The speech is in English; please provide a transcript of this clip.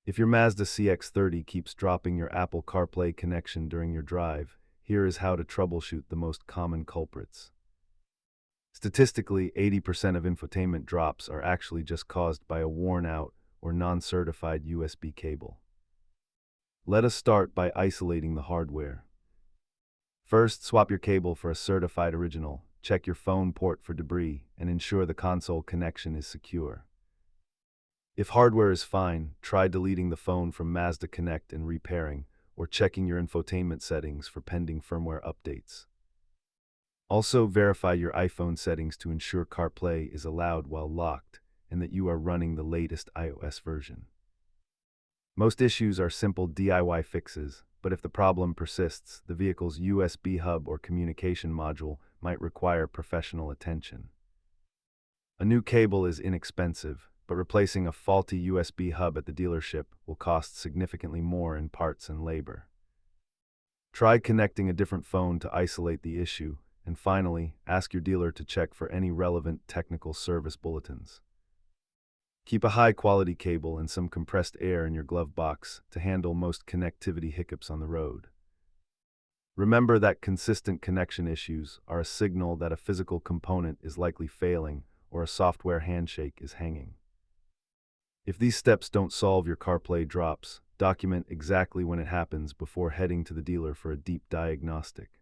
If your Mazda CX-30 keeps dropping your Apple CarPlay connection during your drive, here is how to troubleshoot the most common culprits. Statistically, 80% of infotainment drops are actually just caused by a worn-out or non-certified USB cable. Let us start by isolating the hardware. First, swap your cable for a certified original, check your phone port for debris, and ensure the console connection is secure. If hardware is fine, try deleting the phone from Mazda Connect and repairing, or checking your infotainment settings for pending firmware updates. Also, verify your iPhone settings to ensure CarPlay is allowed while locked and that you are running the latest iOS version. Most issues are simple DIY fixes, but if the problem persists, the vehicle's USB hub or communication module might require professional attention. A new cable is inexpensive, but replacing a faulty USB hub at the dealership will cost significantly more in parts and labor. Try connecting a different phone to isolate the issue, and finally, ask your dealer to check for any relevant technical service bulletins. Keep a high-quality cable and some compressed air in your glove box to handle most connectivity hiccups on the road. Remember that consistent connection issues are a signal that a physical component is likely failing or a software handshake is hanging. If these steps don't solve your CarPlay drops, document exactly when it happens before heading to the dealer for a deep diagnostic.